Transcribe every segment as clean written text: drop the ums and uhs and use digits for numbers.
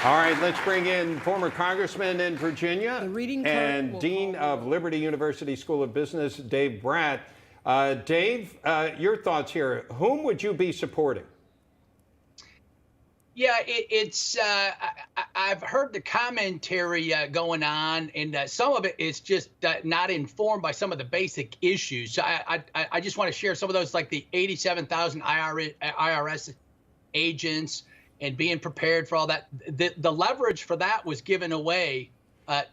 All right, let's bring in former congressman in Virginia and dean of Liberty University School of Business, Dave Brat. Dave, your thoughts here. Whom would you be supporting? Yeah, I've heard the commentary going on, and some of it is just not informed by some of the basic issues. So I just want to share some of those, like the 87,000 IRS agents and being prepared for all that. The leverage for that was given away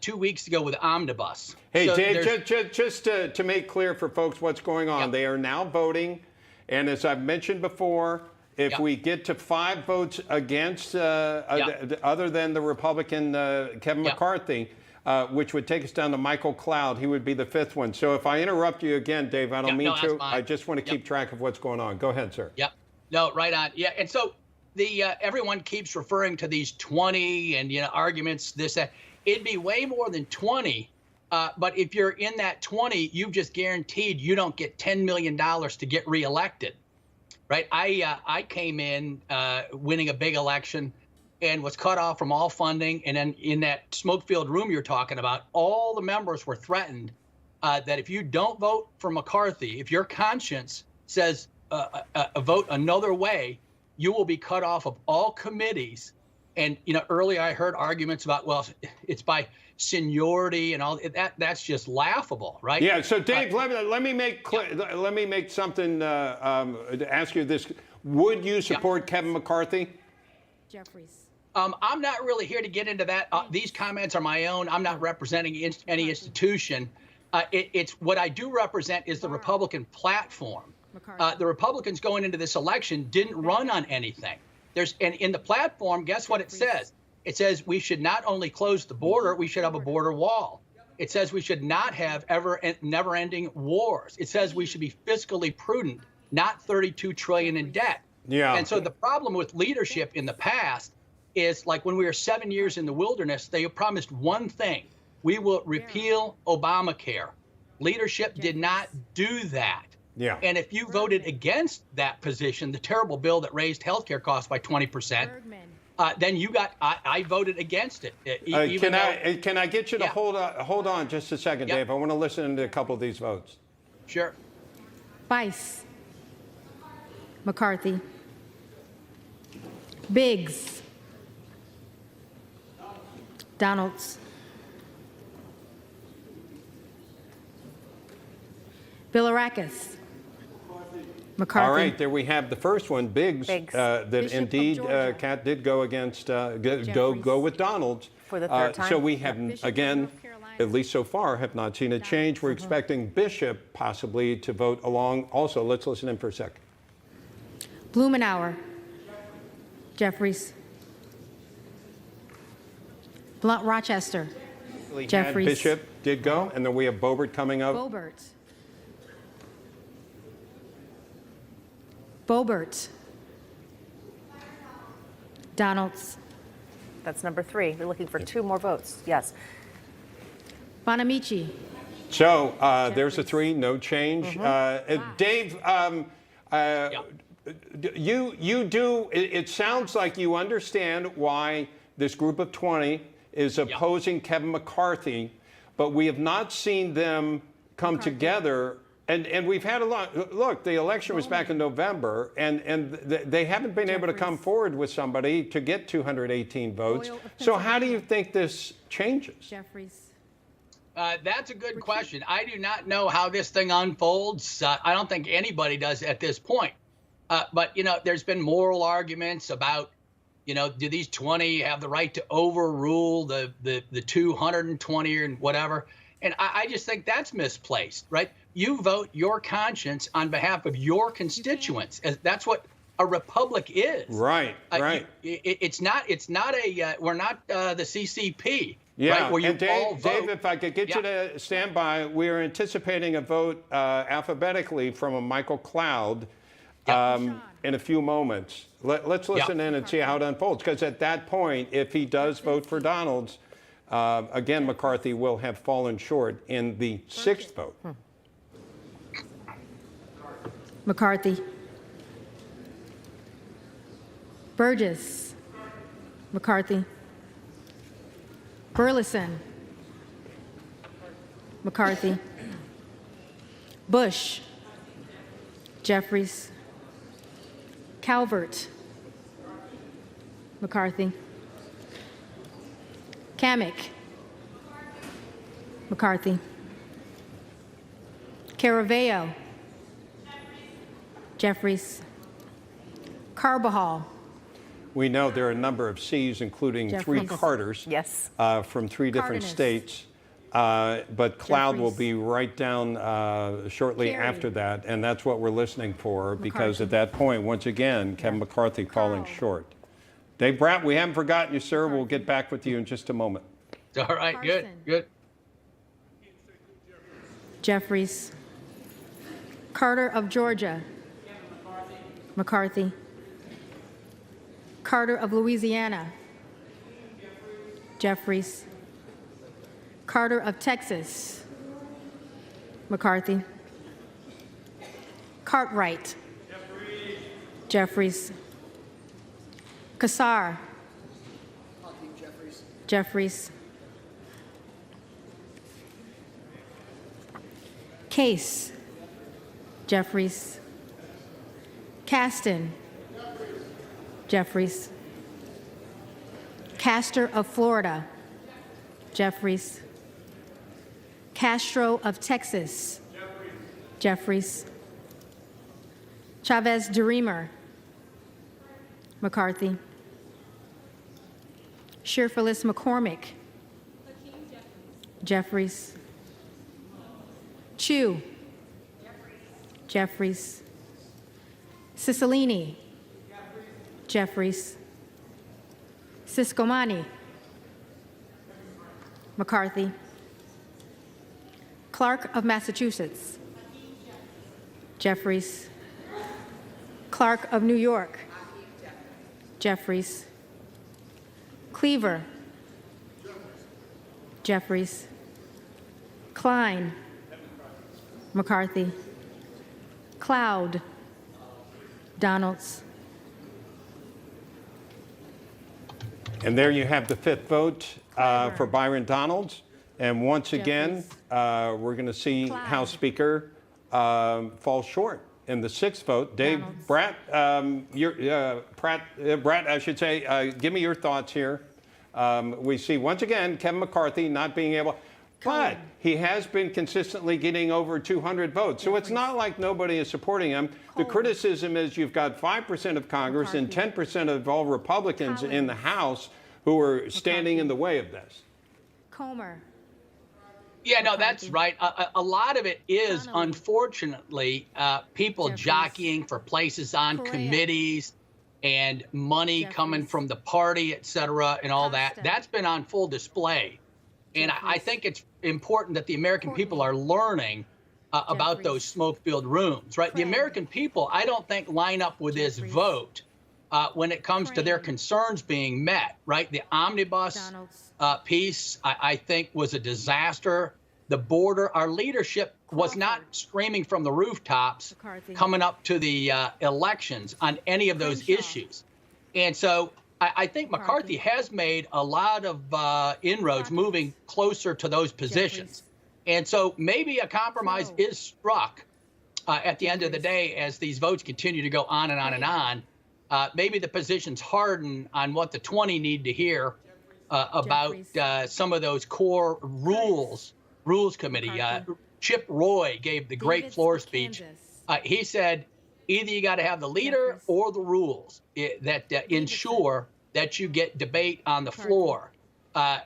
2 weeks ago with Omnibus. Hey, so Dave, just to make clear for folks what's going on, they are now voting. And as I've mentioned before, if we get to 5 votes against, other than the Republican Kevin McCarthy, which would take us down to Michael Cloud, he would be the 5th one. So if I interrupt you again, Dave, I don't mean to. I just want to keep track of what's going on. Go ahead, sir. Yep. No, right on. Yeah, and so everyone keeps referring to these 20 and arguments, this, that. It'd be way more than 20. But if you're in that 20, you've just guaranteed you don't get $10 million to get reelected, right? I came in winning a big election and was cut off from all funding. And then in that smoke-filled room you're talking about, all the members were threatened that if you don't vote for McCarthy, if your conscience says vote another way, you will be cut off of all committees. And earlier I heard arguments about, well, it's by seniority and all that. That's just laughable, right? Yeah. So Dave, let me make clear. Let me make something. Ask you this: would you support Kevin McCarthy? Jeffries. I'm not really here to get into that. These comments are my own. I'm not representing any institution. It's what I do represent is the Republican platform. The Republicans going into this election didn't run on anything. And in the platform, guess what it says? It says we should not only close the border, we should have a border wall. It says we should not have never-ending wars. It says we should be fiscally prudent, not $32 trillion in debt. Yeah. And so the problem with leadership in the past is, like when we were 7 years in the wilderness, they promised one thing: we will repeal Obamacare. Leadership did not do that. Yeah. And if you voted against that position, the terrible bill that raised healthcare costs by 20%, then you got. I voted against it. Can I get you to hold on just a second, Dave? I want to listen to a couple of these votes. Sure. Bice. McCarthy. Biggs. Donalds. Bilirakis. McCarthy. All right, there we have the first one, Biggs. That indeed, Kat did go against, go with Donalds. For the third time. So we have, again, at least so far, have not seen a change. We're expecting Bishop possibly to vote along. Also, let's listen in for a second. Blumenauer. Jeffries. Blunt Rochester. Jeffries. Bishop did go, and then we have Boebert coming up. Boebert. Donalds. That's number 3. We're looking for 2 more votes. Yes. Bonamici. So there's a 3, no change. Dave, you do. It sounds like you understand why this group of 20 is opposing Kevin McCarthy, but we have not seen them come together. And we've had a lot. Look, the election was back in November, and they haven't been able to come forward with somebody to get 218 votes. So how do you think this changes? Jeffries. That's a good question. I do not know how this thing unfolds. I don't think anybody does at this point. But there's been moral arguments about, do these 20 have the right to overrule the 220 or whatever? And I just think that's misplaced, right? You vote your conscience on behalf of your constituents. That's what a republic is. Right, right. It's not a, we're not the CCP. Yeah, right, where you and Dave, if I could get you to stand by, we are anticipating a vote alphabetically from a Michael Cloud in a few moments. Let's listen in and see how it unfolds, because at that point, if he does vote for Donalds, again, McCarthy will have fallen short in the 6th vote. McCarthy. Burgess. McCarthy. Burleson. McCarthy. Bush. Jeffries. Calvert. McCarthy. Kamick. McCarthy. Caraveo. Jeffries. Carbajal. We know there are a number of C's, including three Jeffries. Carters Yes. from three different Cardenas. states. But Cloud will Jeffries. be right down shortly Kerry. after that, and that's what we're listening for, because McCarthy. at that point, once again, Kevin McCarthy falling Carl. short. Dave Brat, we haven't forgotten you, sir. We'll get back with you in just a moment. All right, good, Carson. good. Jeffries. Carter of Georgia. McCarthy. Carter of Louisiana. Jeffries. Carter of Texas. McCarthy. Cartwright. Jeffries. Kassar. Jeffries. Case. Jeffries. Caston. Jeffries. Castor of Florida. Jeffries. Castro of Texas. Jeffries. Chavez DeReamer. McCarthy. Sherfilis McCormick. Jeffries. Chu. Jeffries. Cicilline. Jeffries. Siscomani. McCarthy. Clark of Massachusetts. Jeffries. Clark of New York. Jeffries. Cleaver. Jeffries. Klein. McCarthy. Cloud. Donalds. And there you have the fifth vote for Byron Donalds. And once again, we're going to see Cloud. House Speaker fall short in the sixth vote. Dave Donalds. Brat, Brat, I should say, give me your thoughts here. We see once again Kevin McCarthy not being able, but he has been consistently getting over 200 votes. So it's not like nobody is supporting him. The criticism is you've got 5% of Congress and 10% of all Republicans in the House who are standing in the way of this. Comer. Yeah, no, that's right. A lot of it is, Connolly. unfortunately, people Jeffries. jockeying for places on Correa. committees and money coming Jeffries. from the party, et cetera, and all that. Costa. That's been on full display. And I Jeffries. think it's important that the American people are learning about Jeffries. those smoke-filled rooms, right? The Craig. American people, I don't think, line up with this Jeffries. vote when it comes to their Crane. concerns being met, right? The omnibus Donalds. piece, I think, was a disaster. The border, our leadership was not Crawford. screaming from the rooftops McCarthy. coming up to the elections on any of those Crenshaw. issues. And so I think McCarthy has made a lot of inroads moving closer to those positions. And so maybe a compromise Flo. is struck at the end of the day as these votes continue to go on and on and on. Maybe the positions harden on what the 20 need to hear about Jeffries. some of those core rules committee. McCarthy. Chip Roy gave the great Davids floor of speech. Kansas. He said, either you got to have the leader Jeffries. or the rules that ensure that you get debate on the McCarthy. floor.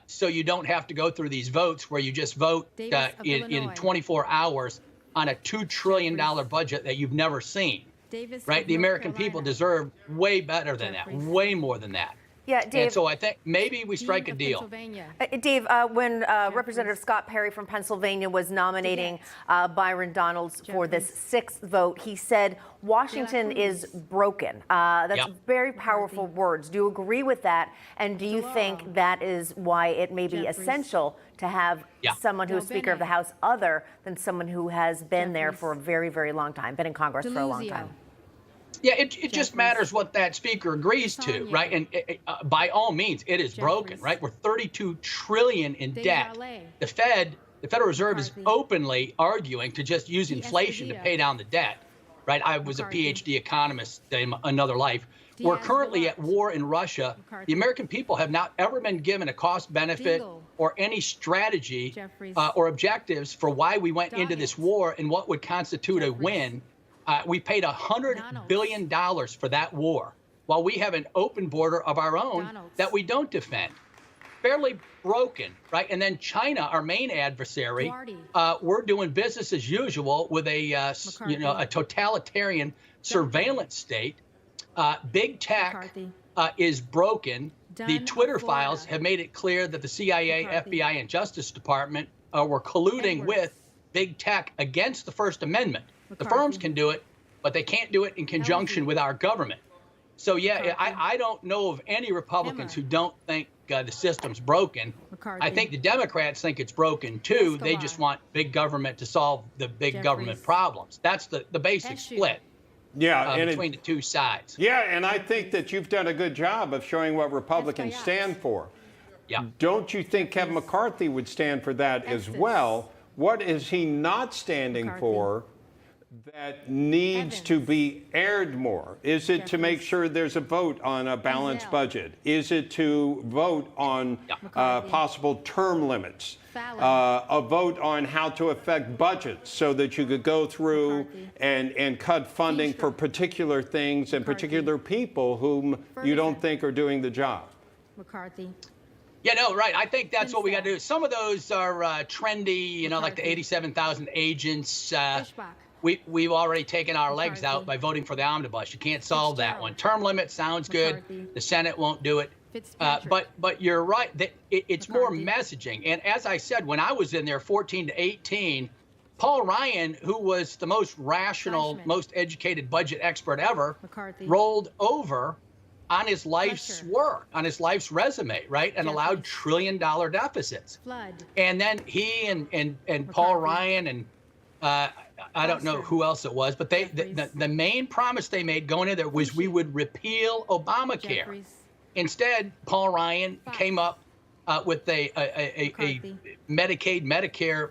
So you don't have to go through these votes where you just vote Davis of in Illinois. 24 hours on a $2 trillion Jeffries. budget that you've never seen. Davis Right? of The North American people Carolina. deserve way better than that, Jeffries. way more than that. Yeah, And Dave. so I think maybe we Dean strike a of deal. Pennsylvania. Dave, when Representative Scott Perry from Pennsylvania was nominating Byron Donalds for this Jeffries. sixth vote, he said Washington De La is Cruz. broken. That's Yep. very powerful words. Do you agree with that? And do you think DeLauro. that is why it may be Jeffries. essential to have Yeah. someone who is Speaker of the Del Bene. House other than someone who has been there Jeffries. for a very, very long time, been in Congress for a long DeLuzio. time? Yeah, it just matters what that speaker agrees to, right? And by all means, it is broken, right? We're 32 trillion in debt. The Federal Reserve is openly arguing to just use inflation to pay down the debt, right? I was a PhD economist in another life. We're currently at war in Russia. The American people have not ever been given a cost benefit or any strategy or objectives for why we went into this war and what would constitute a win. We paid $100 billion for that war, while we have an open border of our own that we don't defend. Fairly broken, right? And then China, our main adversary, we're doing business as usual with a a totalitarian surveillance state. Big tech is broken. The Twitter files have made it clear that the CIA, FBI, and Justice Department were colluding with big tech against the First Amendment. The firms can do it, but they can't do it in conjunction with our government. So, yeah, I don't know of any Republicans who don't think the system's broken. I think the Democrats think it's broken, too. They just want big government to solve the big government problems. That's the basic split. Yeah, between the two sides. Yeah, and I think that you've done a good job of showing what Republicans stand for. Yeah. Don't you think Kevin McCarthy would stand for that as well? What is he not standing for that needs to be aired more? Is it to make sure there's a vote on a balanced budget? Is it to vote on possible term limits? A vote on how to affect budgets so that you could go through and cut funding for particular things and particular people whom you don't think are doing the job? McCarthy. Yeah, no, right. I think that's what we got to do. Some of those are trendy, like the 87,000 agents. We've already taken our legs out by voting for the omnibus. You can't solve that one. Term limit sounds good. The Senate won't do it. But you're right. It's more messaging. And as I said, when I was in there 14 to 18, Paul Ryan, who was the most rational, most educated budget expert ever, rolled over on his life's work, on his life's resume, right, and allowed $1 trillion deficits. And then he and Paul Ryan and I don't know who else it was, but the main promise they made going in there was we would repeal Obamacare. Instead, Paul Ryan came up with a Medicaid, Medicare,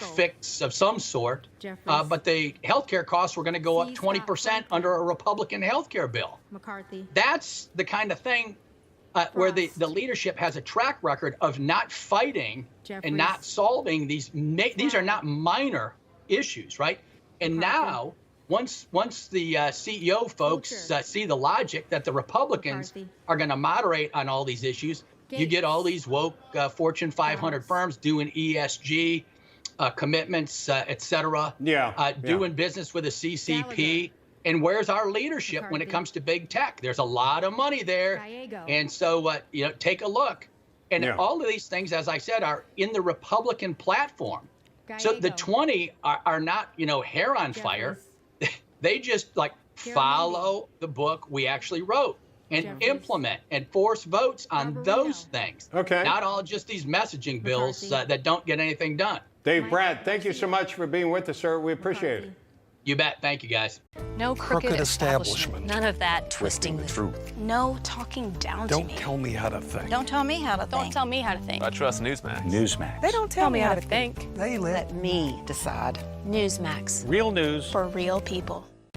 fix of some sort. But the healthcare costs were going to go up 20% under a Republican healthcare bill. That's the kind of thing where the leadership has a track record of not fighting and not solving these. These are not minor issues, right? And now, once the CEO folks see the logic that the Republicans are going to moderate on all these issues, you get all these woke Fortune 500 firms doing ESG commitments, et cetera, doing business with the CCP. And where's our leadership when it comes to big tech? There's a lot of money there. And so, take a look. And all of these things, as I said, are in the Republican platform. So the 20 are not, hair on fire. They just follow the book we actually wrote and implement and force votes on those things. Okay. Not all just these messaging bills that don't get anything done. Dave Brat, thank you so much for being with us, sir. We appreciate it. You bet. Thank you, guys. No crooked establishment. None of that twisting the truth. No talking down to me. Don't tell me how to think. Don't tell me how to think. Don't tell me how to think. I trust Newsmax. Newsmax. They don't tell me how to think. They let me decide. Newsmax. Real news For real people.